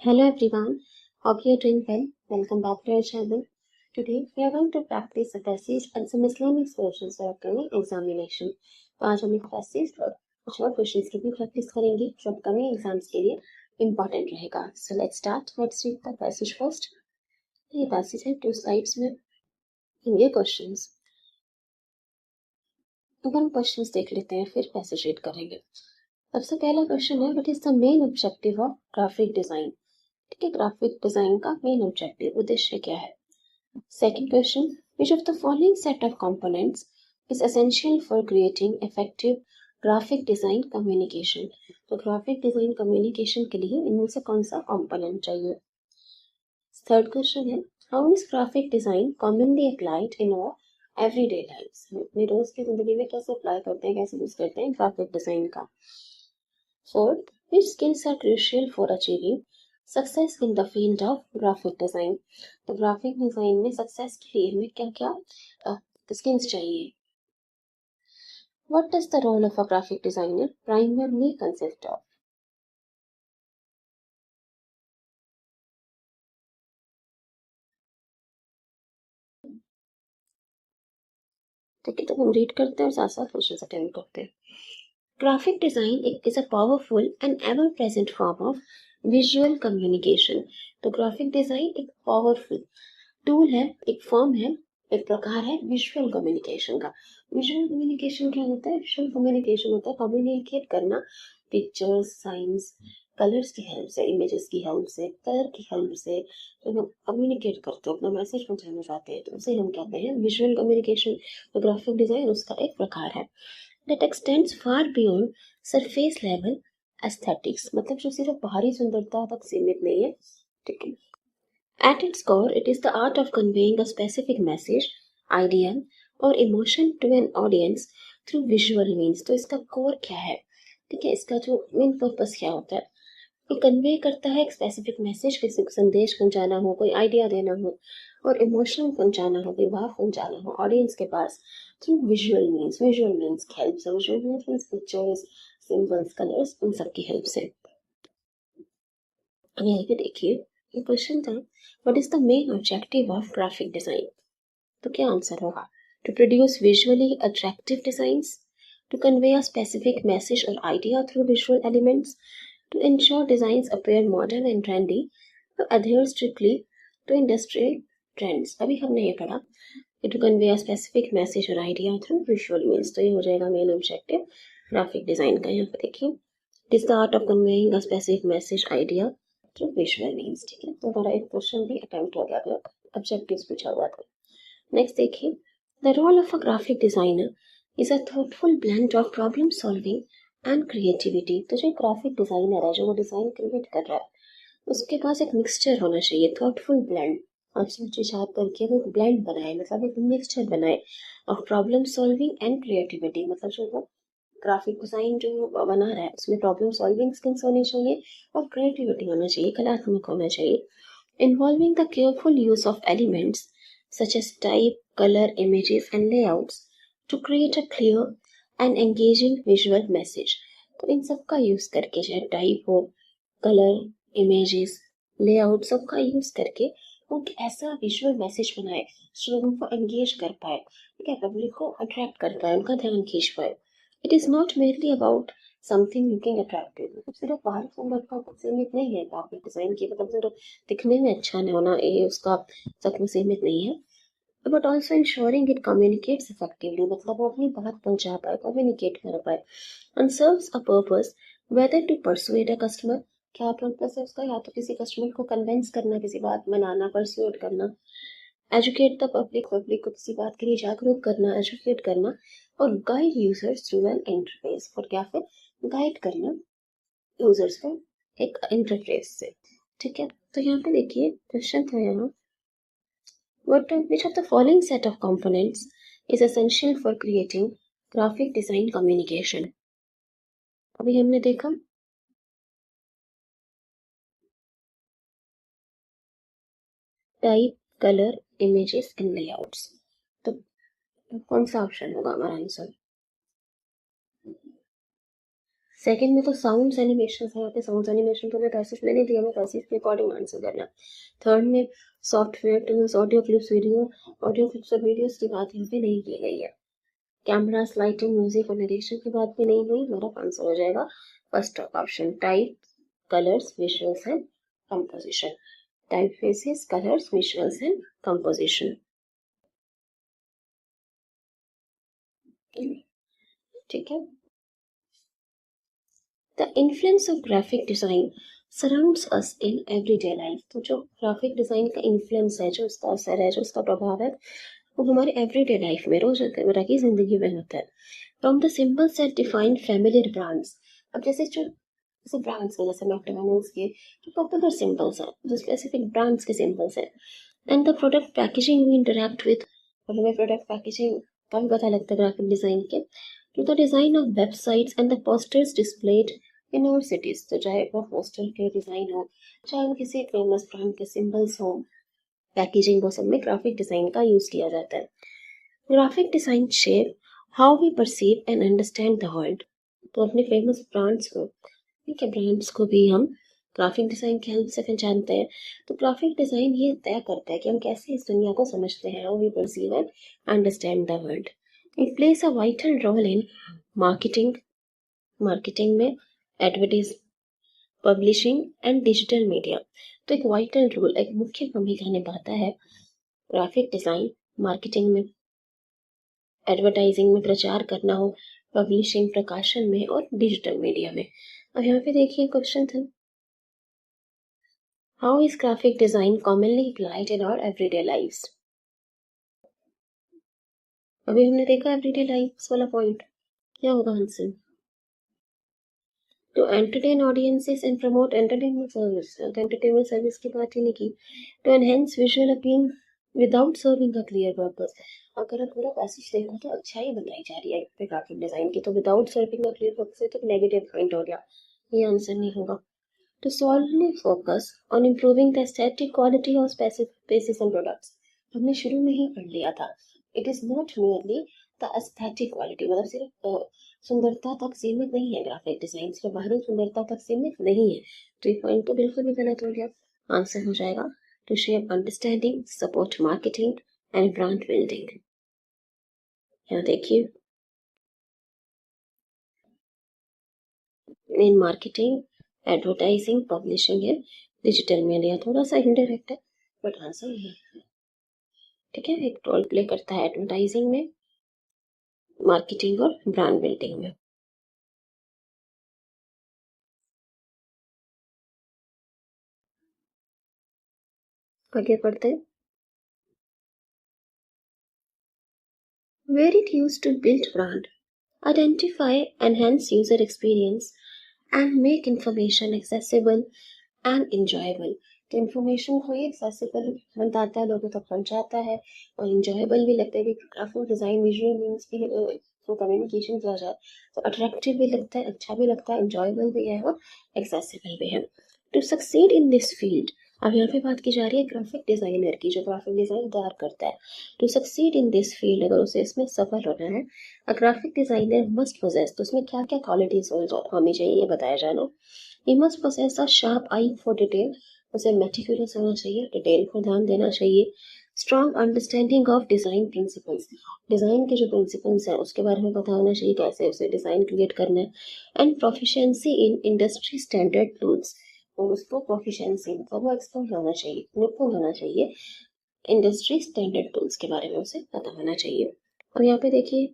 Hello everyone, hope you are doing well. Welcome back to our channel. Today we are going to practice a passage and some miscellaneous questions for upcoming examination. तो आज हम एक passage और कुछ और questions की भी practice करेंगे जो upcoming exams के लिए important रहेगा. So let's start. Let's read the passage first. ये passage है 2 sides में होंगे questions. अब हम questions देख लेते हैं फिर passage read करेंगे. सबसे पहला question है what is the main objective of graphic design? ठीक है, ग्राफिक डिजाइन का मेन ऑब्जेक्टिव उद्देश्य क्या है. Second question, which of the following set of components is essential for creating effective graphic design communication. तो ग्राफिक डिजाइन कम्युनिकेशन के लिए इनमें से कौन सा कंपोनेंट चाहिए. थर्ड क्वेश्चन है, how is graphic design commonly applied in our everyday lives. हम अपनी रोज की जिंदगी में कैसे अप्लाई करते हैं, कैसे यूज करते हैं ग्राफिक डिजाइन का. Fourth, which skills are crucial for achieving success in the field of graphic design. तो ग्राफिक डिजाइन में सक्सेस के लिए हमें क्या क्या स्किल्स चाहिए. What does the role of a graphic designer primarily consist of. ठीक है, तो हम रीड करते हैं और साथ साथ क्वेश्चंस अटेंड करते हैं. Graphic design is a powerful and ever present form of visual communication. तो ग्राफिक डिजाइन एक पावरफुल टूल है, एक फॉर्म है, एक प्रकार है विजुअल कम्युनिकेशन का. विजुअल कम्युनिकेशन क्या होता है. विजुअल कम्युनिकेशन होता है कम्युनिकेट करना पिक्चर्स, साइंस, कलर्स की हेल्प से, इमेजेस की हेल्प से, कलर की हेल्प से जब हम कम्युनिकेट करते हैं, अपना मैसेज पहुंचाना चाहते हैं, तो उसे हम कहते हैं विजुअल कम्युनिकेशन. तो ग्राफिक डिजाइन उसका एक प्रकार है. That x tends far beyond surface level aesthetics. मतलब जो सिर्फ बाहरी सुंदरता तक सीमित नहीं है. ठीक है. At its core, it is the art of conveying a specific message, idea or emotion to an audience through visual means. तो इसका कोर क्या है. ठीक है, इसका जो मेन पर्पस क्या होता है. ये कन्वे करता है एक स्पेसिफिक मैसेज, किसी को संदेश पहुंचाना हो, कोई आइडिया देना हो और इमोशन पहुंचाना हो, कोई भाव पहुंचाना हो ऑडियंस के pass through visual means. Visual means की हेल्प से, visual means pictures, symbols, colours, उन सब की हेल्प से. अब यहाँ पे देखिए ये क्वेश्चन था, what is the main objective of graphic design. तो क्या आंसर होगा. To produce visually attractive designs, to convey a specific message और idea through visual elements, to ensure designs appear modern and trendy, to adhere strictly to industrial trends. अभी हमने ये पढ़ा कि to convey a specific message और idea through visual means. तो ये हो जाएगा मेन ऑब्जेक्टिव ग्राफिक डिजाइन का. यहाँ पे देखिए, it is the art of conveying a specific message idea through visual means. ठीक है, तो हमारा एक क्वेश्चन भी अटेम्प्ट हो गया था, ऑब्जेक्टिव्स पूछा हुआ था. नेक्स्ट देखिए, the role of a graphic designer is a thoughtful blend of problem solving and creativity. तो जो ग्राफिक डिजाइनर है, जो वो डिजाइन क्रिएट कर रहा है, उसके पास एक मिक्सचर होना चाहिए, थॉटफुल ब्लेंड. आप सोच विचार करके वो ब्लेंड बनाए, मतलब एक मिक्सचर बनाए of problem solving and creativity. मतलब जो वो ग्राफिक डिजाइन जो बना रहा है उसमें प्रॉब्लम सॉल्विंग स्किल्स होनी चाहिए और क्रिएटिविटी होना चाहिए, कलात्मक होना चाहिए. Involving the careful use of elements such as type, colour, images and layouts to create a clear and engaging visual message. तो इन सब का यूज करके, चाहे टाइप हो, कलर, इमेजेस, लेआउट, सबका यूज करके वो ऐसा विजुअल मैसेज बनाए जो लोगों को एंगेज कर पाए. ठीक है, पब्लिक को अट्रैक्ट कर पाए, उनका ध्यान खींच पाए. It is not merely about something looking attractive. मतलब सिर्फ बाहर सुंदरता तक सीमित नहीं है ग्राफिक डिजाइन की, मतलब सिर्फ दिखने में अच्छा नहीं होना ये उसका तक में सीमित नहीं है. But also ensuring it communicates effectively, मतलब वो अपनी बात पहुंचा पाए, कम्युनिकेट कर पाए. And serves a purpose whether to persuade a customer, क्या पर्पस है उसका, या तो किसी कस्टमर को कन्विंस करना, किसी बात मनाना, परसुएट करना. एजुकेट द पब्लिक, पब्लिक को किसी बात के लिए जागरूक करना, एजुकेट करना. और guide users through an interface, और क्या फिर गाइड करना यूजर्स को एक इंटरफेस से. ठीक है, तो यहाँ पे देखिए क्वेश्चन था यहाँ, what which of the following set of components is essential for creating graphic design communication. अभी हमने देखा type, colour, images and layouts. तो कौन सा ऑप्शन होगा हमारा आंसर. सेकंड में तो साउंड्स एनिमेशन है, यहाँ पे साउंड्स एनिमेशन तो हमें पैसेज में नहीं दिया, हमें पैसेज के अकॉर्डिंग आंसर करना। थर्ड में software tools, audio clips, audio clips और वीडियोस की बात यहाँ पे नहीं की गई है। कैमरास, लाइटिंग, म्यूजिक और नरेशन की बात भी नहीं हुई। हमारा आंसर हो जाएगा first option, type, colours, visuals and composition. Type faces, colours, visuals and composition. ठीक है। The influence of graphic design surrounds us in everyday life. तो जो ग्राफिक डिजाइन का इन्फ्लुएंस है, जो उसका असर है, जो उसका प्रभाव है, वो हमारे एवरीडे लाइफ में, रोजमर्रा की जिंदगी में होता है। From the symbols that define familiar brands. अब जैसे ब्रांड्स के, जैसे मैकडॉनल्ड्स के जो पॉपुलर सिंबल्स हैं, जो स्पेसिफिक ब्रांड्स के सिंबल्स हैं, and the product packaging we interact with. और हमें प्रोडक्ट पैकेजिंग का भी पता लगता है ग्राफिक डिजाइन के। To the design of websites and the posters displayed in our cities. तो चाहे वो पोस्टर के डिजाइन हो, चाहे वो किसी फेमस ब्रांड के सिंबल्स हो, पैकेजिंग, वो सब में ग्राफिक डिजाइन का यूज किया जाता है। Graphic design shape how we perceive and understand the world. तो अपने फेमस ब्रांड्स को, ठीक है, ब्रांड्स को भी हम ग्राफिक डिजाइन के हेल्प से पहचानते हैं। तो ग्राफिक डिजाइन ये तय करता है कि हम कैसे इस दुनिया को समझते हैं, how we perceive and understand the world. It plays a vital role in marketing में, advertise, publishing and digital media. तो एक वाइटल रोल, एक मुख्य भूमिका निभाता है ग्राफिक डिजाइन मार्केटिंग में, एडवर्टाइजिंग में, प्रचार करना हो, पब्लिशिंग, प्रकाशन में, और डिजिटल मीडिया में। अब यहाँ पे देखिए क्वेश्चन था, how is graphic design commonly applied in our everyday lives. अभी हमने देखा एवरीडे लाइव्स वाला पॉइंट, क्या होगा answer? To entertain audiences and promote entertainment service. Entertainment service की बात ही नहीं की। To enhance visual appeal without serving a clear purpose. अगर आप पूरा पैसेज देखो तो अच्छाई बताई जा रही है ग्राफिक डिजाइन की, तो without serving a clear purpose तो नेगेटिव पॉइंट हो गया, ये आंसर नहीं होगा। To solely focus on improving the aesthetic quality of spaces and products। हमने शुरू में ही पढ़ लिया था, it is not merely the aesthetic quality, मतलब सिर्फ सुंदरता तक सीमित नहीं है ग्राफिक डिजाइन, सिर्फ बाहरी सुंदरता तक सीमित नहीं है। तो ये पॉइंट तो बिल्कुल भी गलत हो गया। आंसर हो जाएगा to shape understanding, support marketing and brand building. यहाँ देखिए, इन मार्केटिंग, एडवर्टाइजिंग, पब्लिशिंग है, डिजिटल मीडिया, थोड़ा सा इनडायरेक्ट है बट आंसर ये है। ठीक है, एक रोल प्ले करता है एडवर्टाइजिंग में, मार्केटिंग और ब्रांड बिल्डिंग में। आगे बढ़ते हैं। Where it used to build brand, identify, enhance user experience and make information accessible and enjoyable. तो इन्फॉर्मेशन को ही एक्सेसिबल बनाता है, लोगों तक पहुंचाता है, और इंजॉयबल भी लगता है कि ग्राफिक डिजाइन विजुअल मीन्स की तो कम्युनिकेशन किया जाए तो अट्रैक्टिव भी लगता है, अच्छा भी लगता है, इंजॉयबल भी है और एक्सेसिबल भी है। To succeed in this field, अब यहाँ पे बात की जा रही है ग्राफिक डिजाइनर की, जो ग्राफिक डिजाइन तैयार करता है। To succeed in this field, अगर उसे इसमें सफल होना है, a graphic designer must possess, तो उसमें क्या क्या क्वालिटीज होनी चाहिए ये बताया जाना। He must possess a sharp eye for detail, उसे मेटिकुलस होना चाहिए, डिटेल पर ध्यान देना चाहिए। Strong understanding of design principles, design के जो प्रिंसिपल्स हैं उसके बारे में पता होना चाहिए, कैसे उसे डिजाइन क्रिएट करना है। And proficiency in industry standard tools, और उसको प्रोफिशिएंसी मतलब वो एक्सपर्ट होना चाहिए, निपुण होना चाहिए, इंडस्ट्री स्टैंडर्ड टूल्स के बारे में उसे पता होना चाहिए। और यहाँ पे देखिए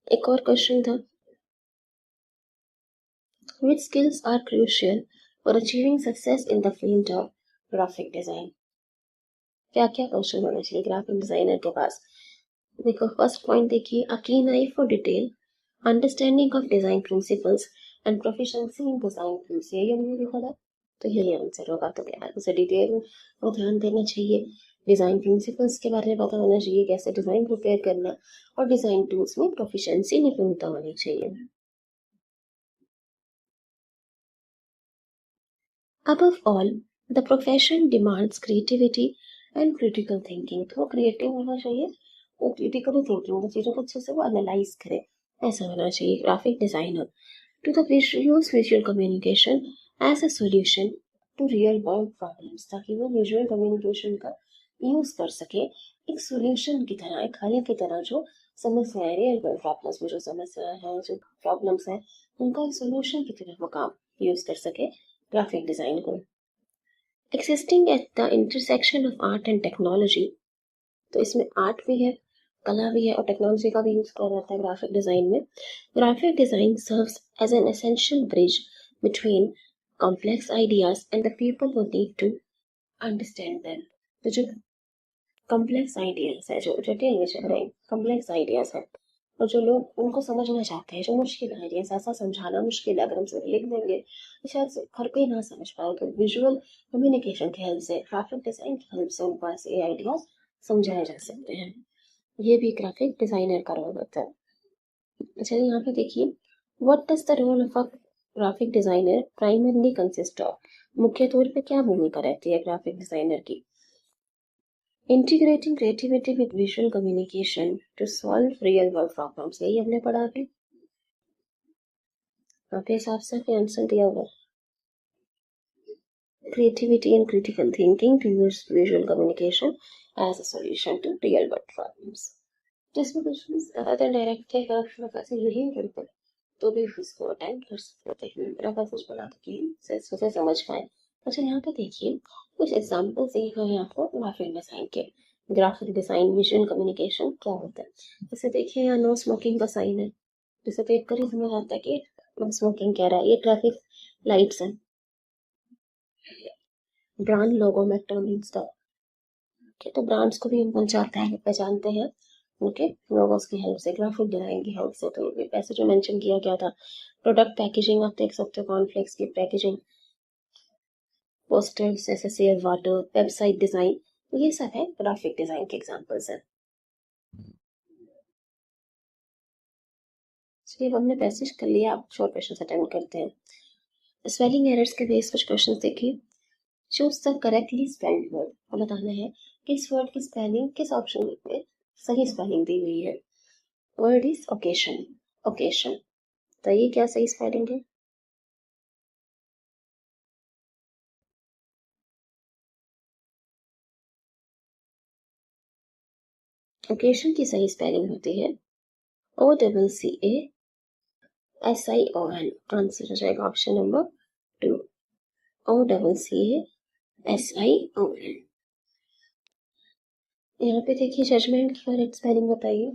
एक और क्वेश्चन था, which skills are crucial for achieving success in the field of graphic design। क्या क्या कौशल होना चाहिए ग्राफिक डिजाइनर के पास? देखो फर्स्ट पॉइंट देखिए, a keen eye for detail, understanding of design principles and proficiency in design tools. यही हमने देखा था, तो यही आंसर होगा। तो क्या है, उसे डिटेल को ध्यान देना चाहिए, डिजाइन प्रिंसिपल्स के बारे में पता होना चाहिए, कैसे डिजाइन प्रिपेयर करना, और डिजाइन टूल्स में प्रोफिशिएंसी, निपुणता होनी चाहिए। Above all, the profession demands creativity and critical thinking। तो क्रिएटिव होना चाहिए, वो क्रिटिकल थिंकिंग, वो चीज़ों को अच्छे से वो एनालाइज करे, ऐसा होना चाहिए graphic designer. to the use visual communication as a solution to real world problems, ताकि वो विजुअल कम्युनिकेशन का यूज कर सके एक सोल्यूशन की तरह, एक हल की तरह, जो समस्या है, रियल वर्ल्ड प्रॉब्लम्स में जो समस्या है, जो प्रॉब्लम्स है, उनका एक सोल्यूशन की तरह वो काम यूज कर सके ग्राफिक डिजाइन को। Existing at the intersection of art and technology, तो इसमें आर्ट भी है, कला भी है और टेक्नोलॉजी का भी यूज किया जाता है ग्राफिक डिजाइन में। Graphic design serves as an essential bridge between complex ideas and the people who need to understand them. तो जो कॉम्प्लेक्स आइडियाज है, जो जटिल विषय है, कॉम्प्लेक्स आइडियाज है, और जो लोग उनको समझना चाहते हैं, जो मुश्किल आइडियाज, ऐसा समझाना मुश्किल है, अगर हम सिर्फ लिख देंगे तो शायद से हर कोई ना समझ पाए। तो विजुअल कम्युनिकेशन की हेल्प से, ग्राफिक डिजाइन की हेल्प से उनको ऐसे आइडियाज समझाए जा सकते हैं। ये भी ग्राफिक डिजाइनर का रोल होता है। चलिए यहाँ पे देखिए, what does the role of a graphic designer primarily consist of, मुख्य तौर पे क्या भूमिका रहती है ग्राफिक डिजाइनर की। Integrating creativity with visual communication to solve real world problems, यही हमने पढ़ा अभी। यहाँ पे साफ साफ आंसर दिया हुआ, creativity and critical thinking to use visual communication as a solution to real world problems. Distributions other directive professor यही करते तो भी इसको अटेंड कर सकते हैं, प्रोफेसर पढ़ा कि से समझ पाए। अच्छा यहाँ पे देखिए कुछ एग्जाम्पल दिए हैं आपको ग्राफिक डिजाइन के। ग्राफिक डिजाइन विजुअल कम्युनिकेशन क्या होता है, जैसे देखिए यहाँ नो स्मोकिंग का साइन है, जिसे देख कर ही समझ आता है कि नो स्मोकिंग कह रहा है। ये ट्रैफिक लाइट्स हैं, ब्रांड लोगो मैकडोनल्ड्स का, तो ब्रांड्स को भी हम पहचानते हैं उनके लोगोस की हेल्प से, ग्राफिक डिजाइन की हेल्प से। तो वैसे जो मेंशन किया गया था, प्रोडक्ट पैकेजिंग आप देख सकते हो, कॉर्नफ्लेक्स की packaging, posters, SSC water, website design, तो ये सब है ग्राफिक डिजाइन के एग्जांपल्स हैं। चलिए हमने पैसेज कर लिया, आप शॉर्ट क्वेश्चन अटेम्प्ट करते हैं। स्पेलिंग एरर्स के बेस कुछ क्वेश्चन देखिए। Choose the correctly spelled word, और बताना है कि इस वर्ड की स्पेलिंग किस ऑप्शन में सही स्पेलिंग दी हुई है। वर्ड इज ओकेशन, ओकेशन, तो ये क्या सही स्पेलिंग है। ओकेशन की सही स्पेलिंग होती है OCCASION। आंसर हो जाएगा ऑप्शन नंबर 2, OCCASION। यहाँ पे देखिए जजमेंट की करेक्ट स्पेलिंग बताइए।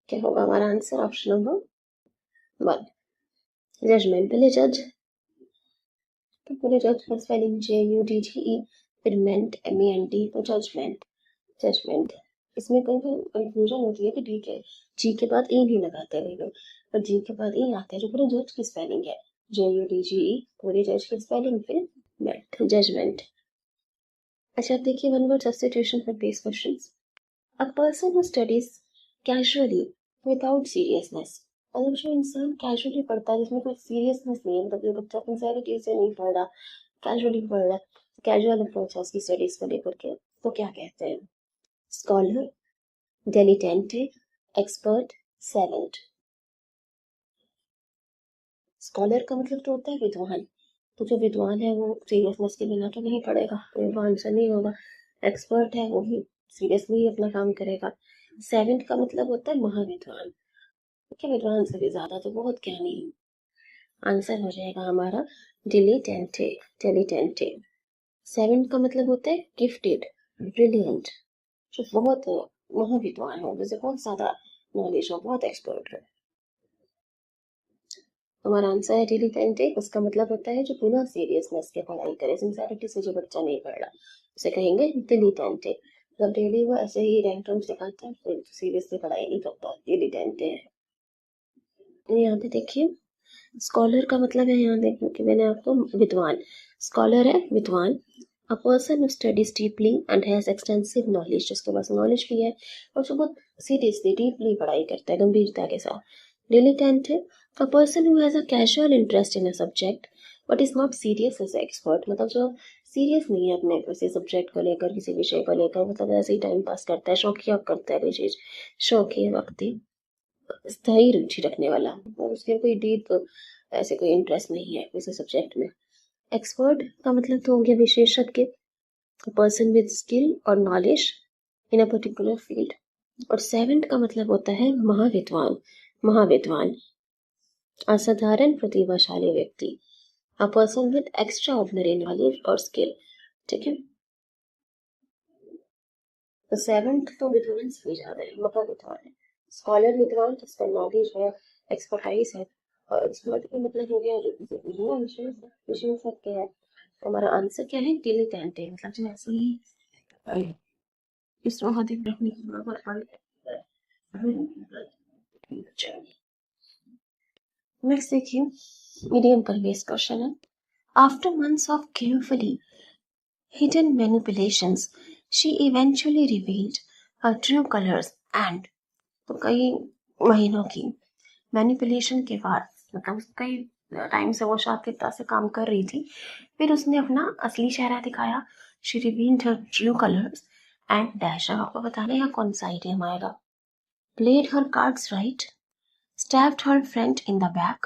क्या होगा हमारा आंसर, ऑप्शन नंबर 1, जजमेंट। पहले जज, तो पूरे जज का स्पेलिंग JUDGE, फिर मेंट MENT, तो जजमेंट, जजमेंट। इसमें कहीं कंफ्यूजन होती है कि डी के जी के बाद ई नहीं लगाते हैं लोग, पर जी के बाद ई आता है, जो पूरे जज की स्पेलिंग है, JUDGE, पूरे जज की स्पेलिंग, फिर मेंट, जजमेंट। अच्छा अब देखिए one word substitution for base questions. A person who studies casually without seriousness, मतलब जो इंसान कैजुअली पढ़ता है जिसमें कोई सीरियसनेस नहीं है, मतलब जो बच्चा सिंसियरिटी से नहीं पढ़ रहा, कैजुअली पढ़ रहा है, कैजुअल अप्रोच है उसकी स्टडीज को लेकर के, तो क्या कहते हैं। Scholar, dilettante, expert, salient. Scholar का मतलब तो होता है विद्वान, तो जो विद्वान है वो सीरियसनेस के बिना तो नहीं पढ़ेगा, तो वो आंसर नहीं होगा। एक्सपर्ट है वो भी सीरियसली अपना काम करेगा। सेवेंथ का मतलब होता है महाविद्वान, क्या विद्वान से भी ज्यादा तो बहुत ज्ञानी है। आंसर हो जाएगा हमारा dilettante, dilettante। सेवेंथ का मतलब होता है गिफ्टेड, ब्रिलियंट, जो बहुत महाविद्वान हो, जैसे बहुत ज्यादा नॉलेज हो, बहुत एक्सपर्ट है। हमारा आंसर है dilettante। उसका मतलब होता है जो बिना सीरियसनेस के पढ़ाई करे, सिंसियरिटी से जो बच्चा नहीं पढ़ रहा, उसे कहेंगे dilettante। मतलब डेली वो ऐसे ही रैंडम्स दिखाता है, फिर सीरियसली पढ़ाई नहीं करता, dilettante है। यहाँ पे देखिए स्कॉलर का मतलब है, यहाँ देखिए कि मैंने आपको विद्वान, स्कॉलर है विद्वान। A person who studies deeply and has extensive knowledge, जिसके पास नॉलेज भी है और जो बहुत सीरियसली डीपली पढ़ाई करता है, गंभीरता के साथ। डिलेटेंट है a person who has a casual interest in a subject What is not serious as expert, मतलब जो सीरियस नहीं है अपने किसी सब्जेक्ट को लेकर, किसी विषय को लेकर, मतलब ऐसे ही टाइम पास करता है, शौकिया करता है कोई चीज, शौकिया वक्ती, स्थायी रुचि रखने वाला, और उसके कोई डीप ऐसे कोई इंटरेस्ट नहीं है किसी सब्जेक्ट में। एक्सपर्ट का मतलब तो हो गया विशेषज्ञ, पर्सन विद स्किल और knowledge in a particular field. और सेवेंथ का मतलब होता है महाविद्वान, महाविद्वान, असाधारण प्रतिभाशाली व्यक्ति, a person with extra ordinary knowledge और स्किल। ठीक है, तो सेवेंथ तो विद्वान से भी ज्यादा है, महाविद्वान है। स्कॉलर विद्वान जिसका नॉलेज है, एक्सपर्टाइज है। और एक्सपर्ट का मतलब हो गया जो विषय से, विषय से क्या है। तो हमारा आंसर क्या है, डिलीटेंट, मतलब जो ऐसे ही इसमें हाथ रखने की बराबर। नेक्स्ट देखिए, मीडियम पर बेस्ड क्वेश्चन है। After months of carefully hidden manipulations, she eventually revealed her true colors and, तो कई महीनों की मैनिपुलेशन के बाद, मतलब कई टाइम से वो शातिरता से काम कर रही थी, फिर उसने अपना असली चेहरा दिखाया। She revealed her true colours and dash, आपको बताना यहाँ कौन सा आइडियम आएगा। Played her cards right, stabbed her friend in the back,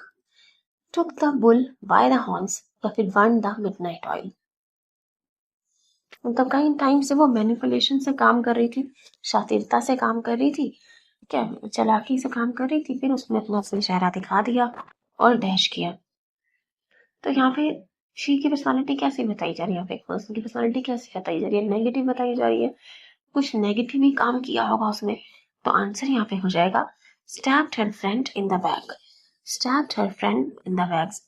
took the bull by the horns, या फिर burned the midnight oil। मतलब कई टाइम से वो मैनिपुलेशन से काम कर रही थी, शातिरता से काम कर रही थी, क्या चालाकी से काम कर रही थी, फिर उसने अपना असली चेहरा दिखा दिया और डैश किया। तो यहाँ पे शी की पर्सनालिटी कैसी बताई जा रही है, पर्सन की पर्सनालिटी कैसी बताई जा रही है, नेगेटिव बताई जा रही है, कुछ नेगेटिव ही काम किया होगा उसने। तो आंसर यहाँ पे हो जाएगा stabbed her friend in the back, stabbed her friend in the back,